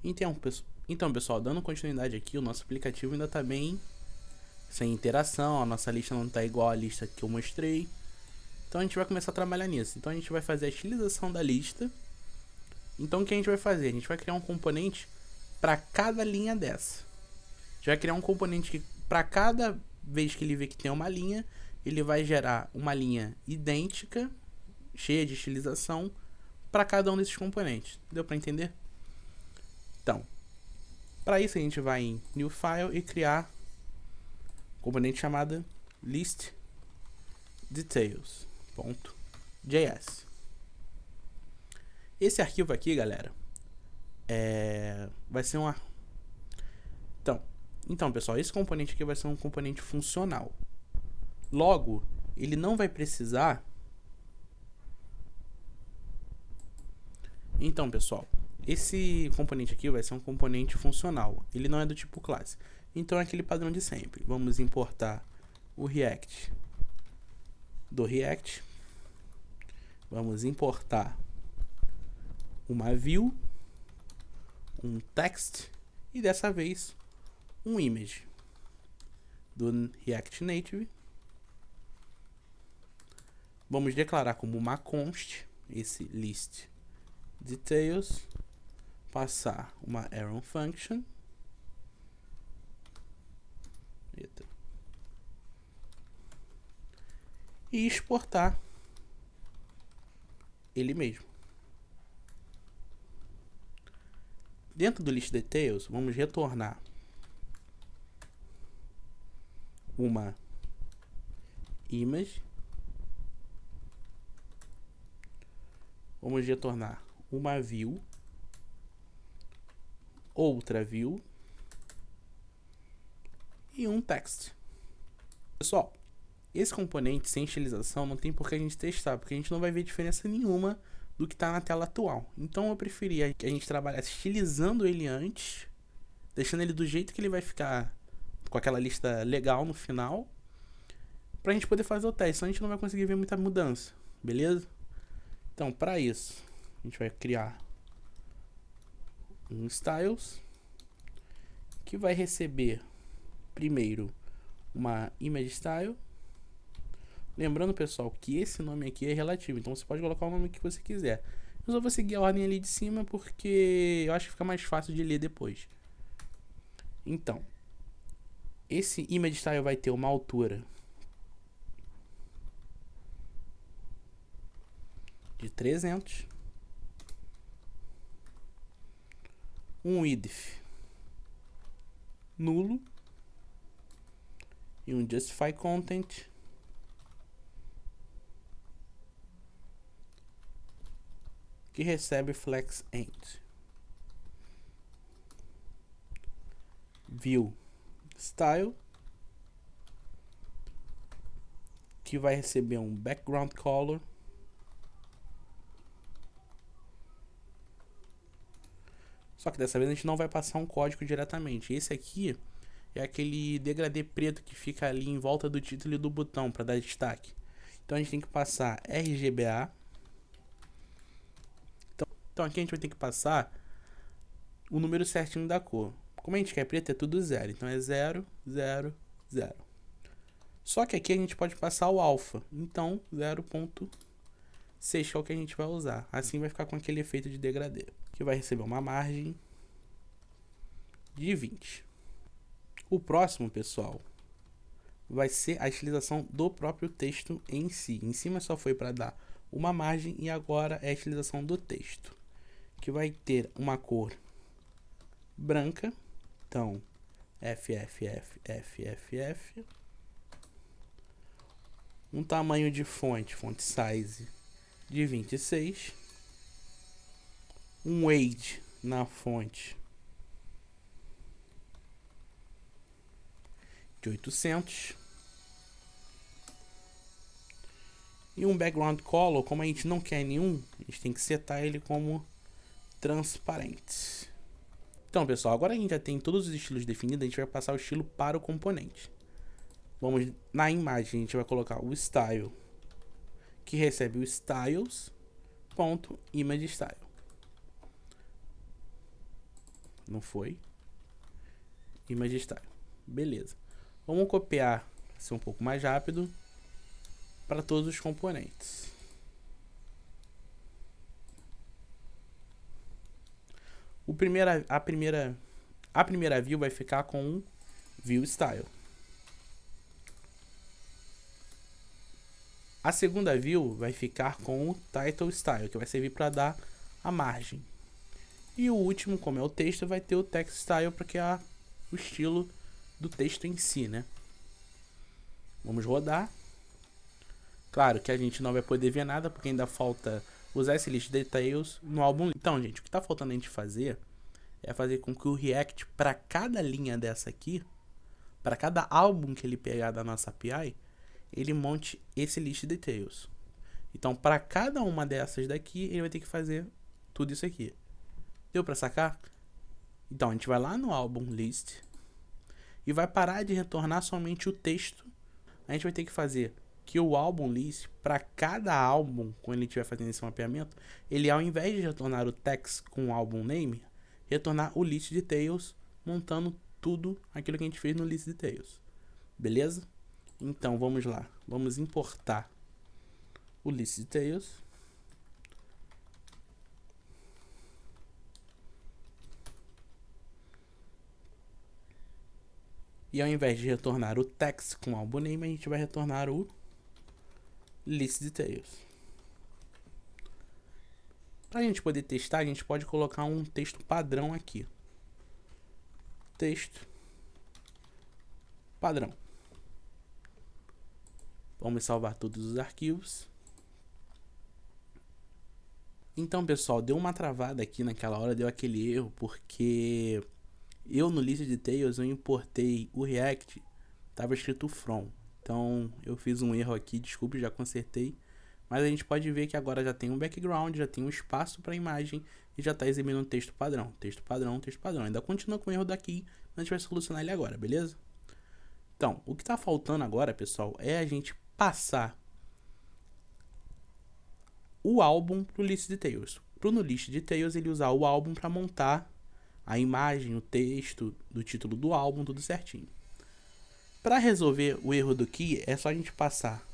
Então, pessoal, dando continuidade aqui, o nosso aplicativo ainda está bem sem interação, a nossa lista não está igual à lista que eu mostrei. Então a gente vai começar a trabalhar nisso. Então a gente vai fazer a estilização da lista. Então o que a gente vai fazer? A gente vai criar um componente para cada linha dessa. A gente vai criar um componente que para cada vez que ele vê que tem uma linha, ele vai gerar uma linha idêntica, cheia de estilização, para cada um desses componentes. Deu para entender? Então, para isso a gente vai em New File e criar um componente chamado List Details.js. Esse arquivo aqui, galera, vai ser Então, pessoal, esse componente aqui vai ser um componente funcional. Logo, ele não vai precisar... Então, pessoal, esse componente aqui vai ser um componente funcional. Ele não é do tipo classe. Então, é aquele padrão de sempre. Vamos importar o React do React. Vamos importar uma view, um text e dessa vez um image do React Native. Vamos declarar como uma const esse list details, passar uma arrow function e exportar ele mesmo. Dentro do list details, vamos retornar uma image, vamos retornar uma view, outra view e um text. Pessoal, esse componente sem estilização não tem por que a gente testar, porque a gente não vai ver diferença nenhuma do que está na tela atual. Então eu preferia que a gente trabalhasse estilizando ele antes, deixando ele do jeito que ele vai ficar, com aquela lista legal no final, pra gente poder fazer o teste, senão a gente não vai conseguir ver muita mudança, beleza? Então, para isso, a gente vai criar um styles, que vai receber primeiro uma image style. Lembrando, pessoal, que esse nome aqui é relativo, então você pode colocar o nome que você quiser. Eu só vou seguir a ordem ali de cima porque eu acho que fica mais fácil de ler depois. Então, esse image style vai ter uma altura de 300, um width nulo e um justify content que recebe flex end. View style, que vai receber um background color, só que dessa vez a gente não vai passar um código diretamente. Esse aqui é aquele degradê preto que fica ali em volta do título e do botão para dar destaque. Então a gente tem que passar RGBA. Então aqui a gente vai ter que passar o número certinho da cor. Como a gente quer preto, é tudo 0. Então é 0, 0, 0. Só que aqui a gente pode passar o alfa. Então 0.6 que é o que a gente vai usar. Assim vai ficar com aquele efeito de degradê. Que vai receber uma margem de 20. O próximo, pessoal, vai ser a estilização do próprio texto em si. Em cima só foi para dar uma margem e agora é a estilização do texto, que vai ter uma cor branca. Então, FFFFFF. Um tamanho de font size de 26. Um weight na fonte de 800. E um background color, como a gente não quer nenhum, a gente tem que setar ele como transparente. Então, pessoal, agora a gente já tem todos os estilos definidos, a gente vai passar o estilo para o componente. Vamos na imagem, a gente vai colocar o style, que recebe o styles.imagestyle. Não foi. Image style. Beleza. Vamos copiar, ser um pouco mais rápido, para todos os componentes. A primeira view vai ficar com um view style. A segunda view vai ficar com o title style, que vai servir para dar a margem. E o último, como é o texto, vai ter o text style, porque é o estilo do texto em si, né? Vamos rodar. Claro que a gente não vai poder ver nada, porque ainda falta usar esse list details no álbum. Então, gente, o que está faltando a gente fazer é fazer com que o React, para cada linha dessa aqui, para cada álbum que ele pegar da nossa API, ele monte esse list details. Então, para cada uma dessas daqui, ele vai ter que fazer tudo isso aqui. Deu para sacar? Então, a gente vai lá no álbum list e vai parar de retornar somente o texto. A gente vai ter que fazer que o álbum list, para cada álbum, quando ele estiver fazendo esse mapeamento, ele, ao invés de retornar o text com o álbum name, retornar o list details, montando tudo aquilo que a gente fez no list details. Beleza? Então, vamos lá. Vamos importar o list details. E ao invés de retornar o text com o álbum name, a gente vai retornar o list details. Para a gente poder testar, a gente pode colocar um texto padrão aqui. Texto padrão. Vamos salvar todos os arquivos. Então, pessoal, deu uma travada aqui naquela hora, deu aquele erro, porque eu no list details eu importei o React, estava escrito from. Então, eu fiz um erro aqui, desculpe, já consertei. Mas a gente pode ver que agora já tem um background, já tem um espaço para a imagem e já está exibindo um texto padrão. Texto padrão, texto padrão. Ainda continua com o erro daqui, mas a gente vai solucionar ele agora, beleza? Então, o que está faltando agora, pessoal, é a gente passar o álbum para o list details. Para no list details ele usar o álbum para montar a imagem, o texto do título do álbum, tudo certinho. Para resolver o erro do key, é só a gente passar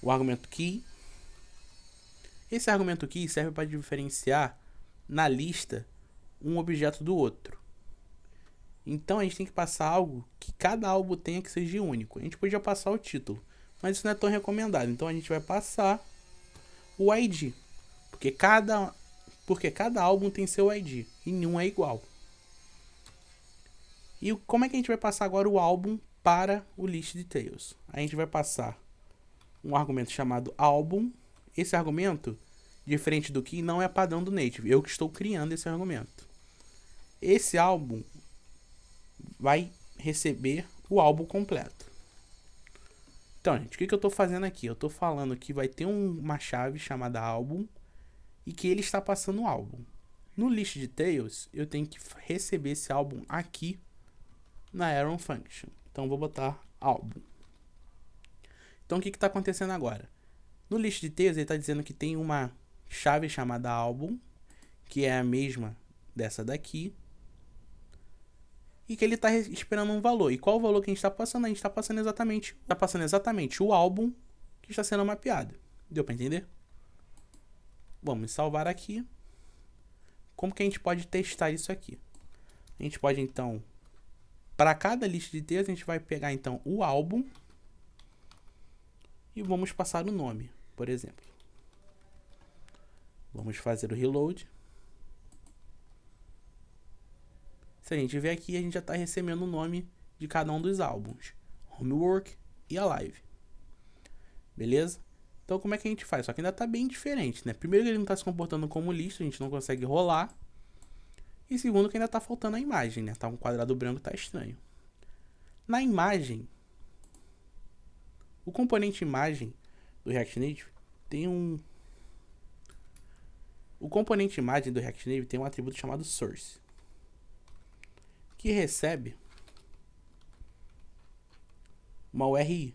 o argumento key. Esse argumento key serve para diferenciar na lista um objeto do outro. Então a gente tem que passar algo que cada álbum tenha que seja único. A gente podia passar o título, mas isso não é tão recomendado. Então a gente vai passar o ID, porque cada álbum tem seu ID e nenhum é igual. E como é que a gente vai passar agora o álbum para o list details? A gente vai passar um argumento chamado álbum. Esse argumento, diferente do que, não é padrão do native. Eu que estou criando esse argumento. Esse álbum vai receber o álbum completo. Então, gente, o que eu estou fazendo aqui? Eu estou falando que vai ter uma chave chamada álbum e que ele está passando o álbum. No list details, eu tenho que receber esse álbum aqui na Arrow Function. Então, vou botar álbum. Então, o que está acontecendo agora? No list details, ele está dizendo que tem uma chave chamada álbum, que é a mesma dessa daqui, e que ele está esperando um valor. E qual o valor que a gente está passando? A gente está passando exatamente o álbum que está sendo mapeado. Deu para entender? Vamos salvar aqui. Como que a gente pode testar isso aqui? A gente pode, então, para cada lista de texto, a gente vai pegar, então, o álbum e vamos passar o nome, por exemplo. Vamos fazer o reload. Se a gente ver aqui, a gente já está recebendo o nome de cada um dos álbuns. Homework e Alive. Beleza? Então, como é que a gente faz? Só que ainda está bem diferente, né? Primeiro que ele não está se comportando como lista, a gente não consegue rolar. E segundo que ainda está faltando a imagem, né? Tá um quadrado branco, tá estranho. Na imagem, o componente imagem do React Native tem O componente imagem do React Native tem um atributo chamado source, que recebe uma URI,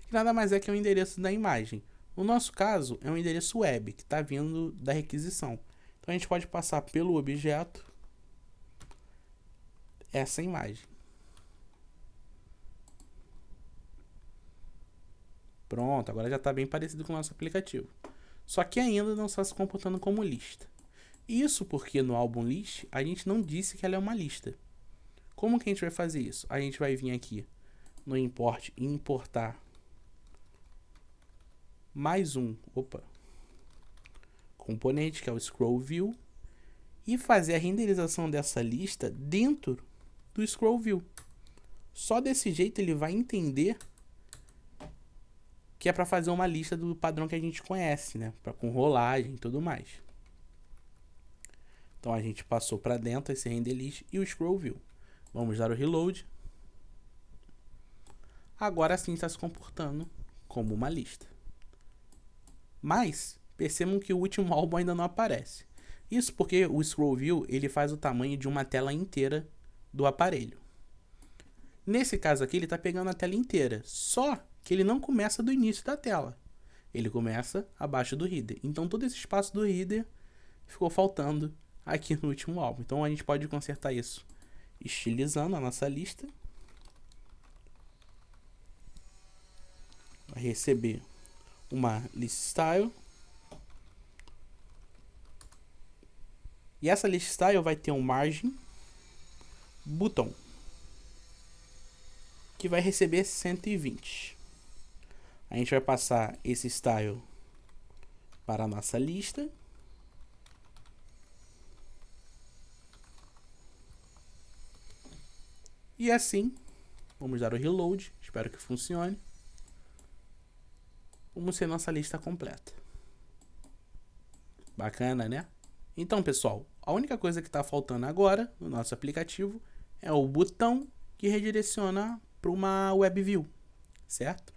que nada mais é que o endereço da imagem. No nosso caso, é um endereço web, que está vindo da requisição. Então a gente pode passar pelo objeto essa imagem. Pronto, agora já está bem parecido com o nosso aplicativo. Só que ainda não está se comportando como lista. Isso porque no álbum list a gente não disse que ela é uma lista. Como que a gente vai fazer isso? A gente vai vir aqui no import e importar mais um componente, que é o scroll view, e fazer a renderização dessa lista dentro do scroll view. Só desse jeito ele vai entender que é para fazer uma lista do padrão que a gente conhece, né? Com rolagem e tudo mais. Então a gente passou para dentro esse render list e o scroll view. Vamos dar o reload. Agora sim está se comportando como uma lista. Mas percebam que o último álbum ainda não aparece. Isso porque o scroll view ele faz o tamanho de uma tela inteira do aparelho. Nesse caso aqui ele está pegando a tela inteira, só que ele não começa do início da tela. Ele começa abaixo do header. Então todo esse espaço do header ficou faltando aqui no último álbum. Então a gente pode consertar isso estilizando a nossa lista. Vai receber uma list style. E essa list style vai ter um margin button, que vai receber 120. A gente vai passar esse style para a nossa lista. E assim, vamos dar o reload, espero que funcione. Vamos ter nossa lista completa. Bacana, né? Então, pessoal, a única coisa que está faltando agora no nosso aplicativo é o botão que redireciona para uma web view, certo?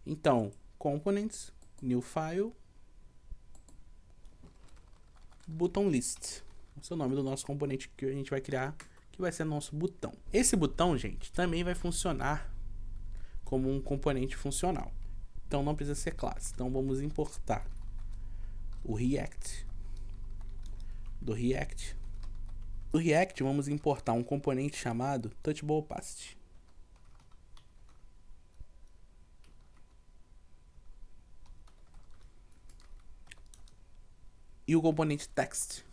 Então, Components, New File, Button List. Esse é o nome do nosso componente que a gente vai criar, que vai ser nosso botão. Esse botão, gente, também vai funcionar como um componente funcional. Então não precisa ser classe. Então vamos importar o React. Do React vamos importar um componente chamado Touchable Opacity. E o componente Text.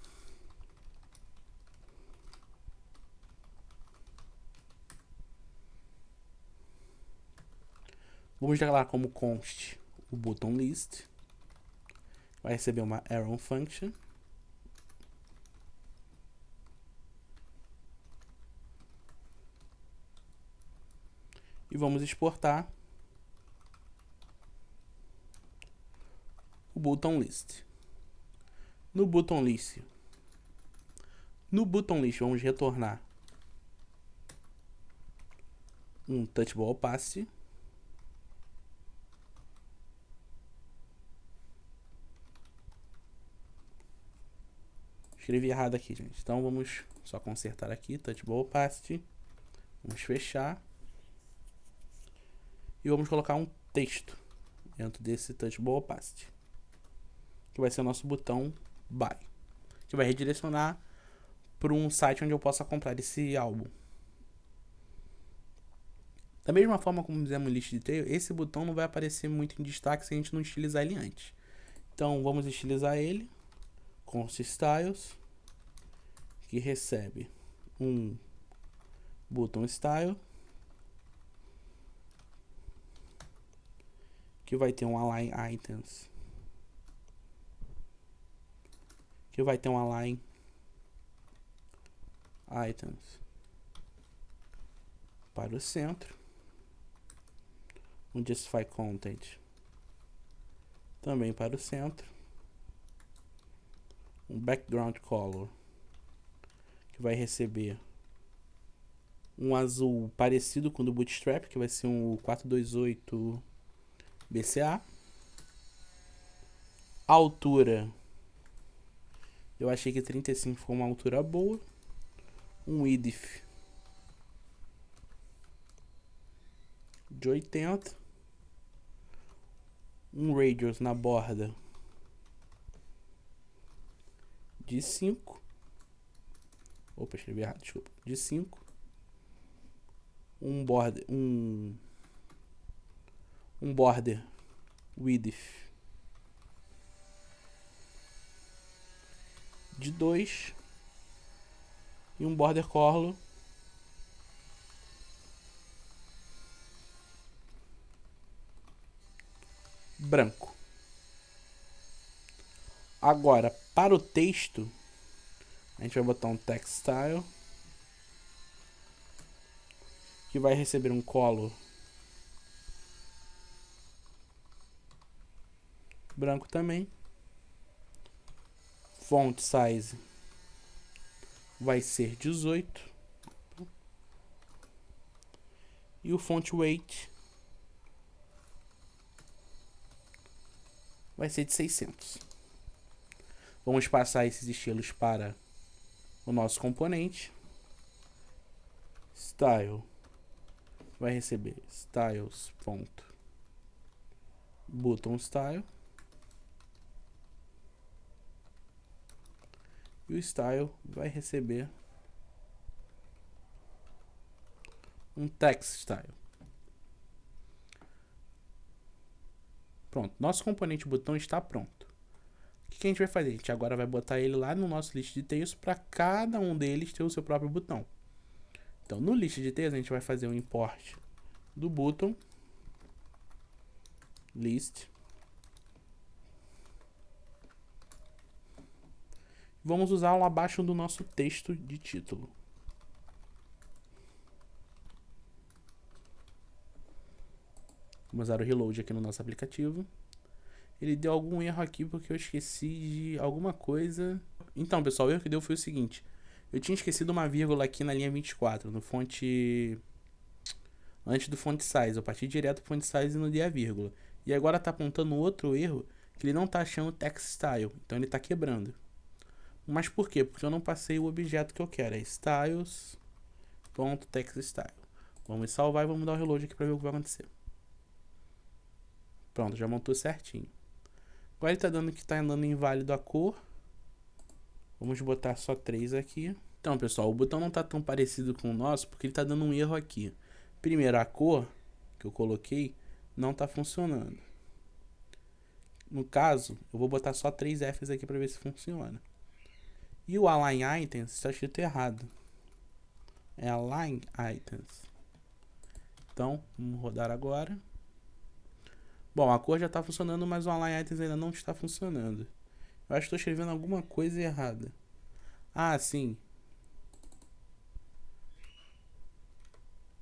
Vamos declarar como const o button list. Vai receber uma arrow function. E vamos exportar o button list. No button list vamos retornar um touchable opacity. Escrevi errado aqui, gente. Então vamos só consertar aqui, touchable opacity. Vamos fechar. E vamos colocar um texto dentro desse touchable opacity, que vai ser o nosso botão buy, que vai redirecionar para um site onde eu possa comprar esse álbum. Da mesma forma como fizemos no list detail, esse botão não vai aparecer muito em destaque se a gente não estilizar ele antes. Então vamos estilizar ele com styles, que recebe um button style, que vai ter um align items, que vai ter um align items para o centro, um justify content também para o centro, um background color, que vai receber um azul parecido com o do Bootstrap, que vai ser um 428 BCA. A altura, eu achei que 35 foi uma altura boa. Um width de 80. Um radius na borda de 5. Opa, escrevi errado, desculpa. De 5. um border width de 2 e um border color branco. Agora, para o texto, a gente vai botar um text style que vai receber um color branco também. Font size vai ser 18 e o font weight vai ser de 600. Vamos passar esses estilos para o nosso componente. Style vai receber styles.button style e o style vai receber um text style. Pronto, nosso componente botão está pronto. O que a gente vai fazer? A gente agora vai botar ele lá no nosso list de details para cada um deles ter o seu próprio botão. Então, no list de details a gente vai fazer um import do button list. Vamos usá-lo abaixo do nosso texto de título. Vamos usar o reload aqui no nosso aplicativo. Ele deu algum erro aqui porque eu esqueci de alguma coisa. Então, pessoal, o erro que deu foi o seguinte. Eu tinha esquecido uma vírgula aqui na linha 24, no fonte... antes do font size. Eu parti direto do font size e não dei a vírgula. E agora tá apontando outro erro, que ele não tá achando text style. Então ele tá quebrando. Mas por quê? Porque eu não passei o objeto que eu quero. É styles.textstyle. Vamos salvar e vamos dar o reload aqui para ver o que vai acontecer. Pronto, já montou certinho. Agora ele tá dando que tá andando inválido a cor. Vamos botar só 3 aqui. Então, pessoal, o botão não tá tão parecido com o nosso porque ele tá dando um erro aqui. Primeiro, a cor que eu coloquei não tá funcionando. No caso, eu vou botar só 3 Fs aqui para ver se funciona. E o align items está escrito errado. É align items. Então, vamos rodar agora. Bom, a cor já está funcionando, mas o align items ainda não está funcionando. Eu acho que estou escrevendo alguma coisa errada. Ah, sim.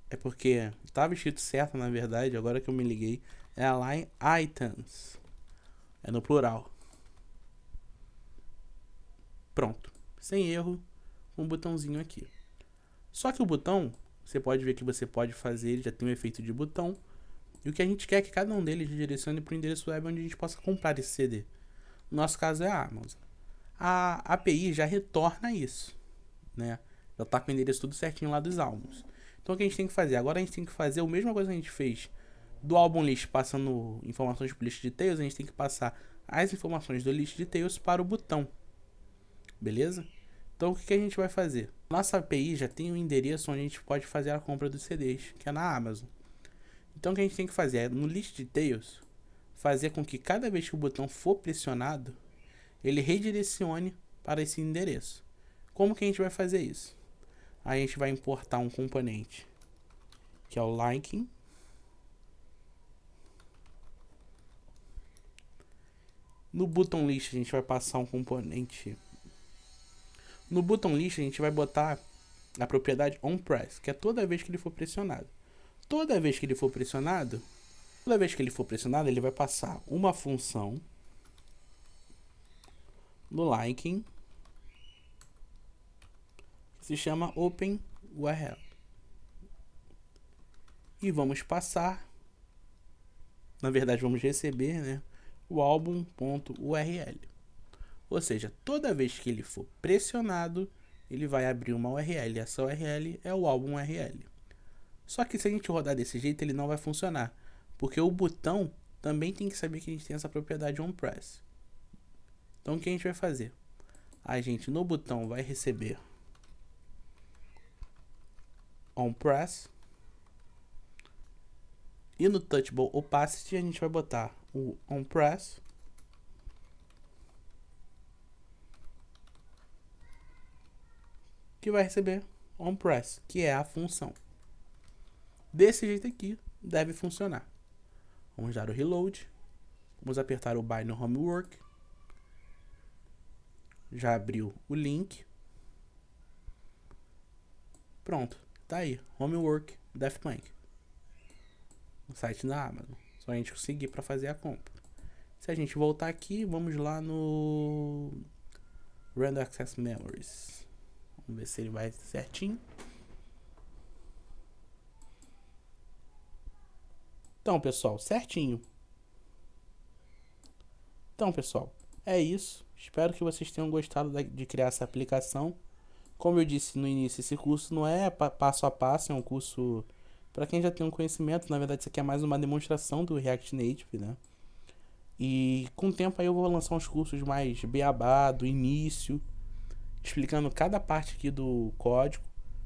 É porque estava escrito certo, na verdade, agora que eu me liguei. É align items. É no plural. Pronto. Sem erro, um botãozinho aqui. Só que o botão, você pode ver que você pode fazer, ele já tem um efeito de botão. E o que a gente quer é que cada um deles direcione para o endereço web onde a gente possa comprar esse CD. No nosso caso é a Amazon. A API já retorna isso, né? Já está com o endereço tudo certinho lá dos álbuns. Então o que a gente tem que fazer? Agora a gente tem que fazer a mesma coisa que a gente fez do álbum list passando informações para o list details, a gente tem que passar as informações do list details para o botão. Beleza? Então o que a gente vai fazer? Nossa API já tem um endereço onde a gente pode fazer a compra dos CDs, que é na Amazon. Então o que a gente tem que fazer é, no list details, fazer com que cada vez que o botão for pressionado, ele redirecione para esse endereço. Como que a gente vai fazer isso? A gente vai importar um componente, que é o linking. No button list a gente vai passar um componente. No button list a gente vai botar a propriedade onPress, que é toda vez que ele for pressionado. Toda vez que ele for pressionado, ele vai passar uma função no linking que se chama OpenURL. E vamos passar, na verdade vamos receber, né, o álbum.url. Ou seja, toda vez que ele for pressionado, ele vai abrir uma URL. Essa URL é o álbum URL. Só que se a gente rodar desse jeito, ele não vai funcionar. Porque o botão também tem que saber que a gente tem essa propriedade onPress. Então o que a gente vai fazer? A gente no botão vai receber onPress E no Touchable Opacity a gente vai botar o OnPress. Que vai receber OnPress, que é a função. Desse jeito aqui deve funcionar. Vamos dar o reload. Vamos apertar o buy no Homework. Já abriu o link. Pronto, tá aí. Homework Daft Punk. No site da Amazon. Só a gente conseguir para fazer a compra. Se a gente voltar aqui, vamos lá no Random Access Memories. Vamos ver se ele vai certinho. Então, pessoal, certinho. Então, pessoal, é isso. Espero que vocês tenham gostado de criar essa aplicação. Como eu disse no início, esse curso não é passo a passo, é um curso para quem já tem um conhecimento. Na verdade, isso aqui é mais uma demonstração do React Native, né? E com o tempo aí eu vou lançar uns cursos mais beabá, do início, explicando cada parte aqui do código,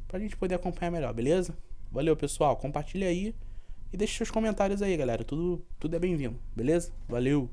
pra gente poder acompanhar melhor, beleza? Valeu, pessoal, compartilha aí e deixa seus comentários aí, galera, tudo é bem-vindo, beleza? Valeu!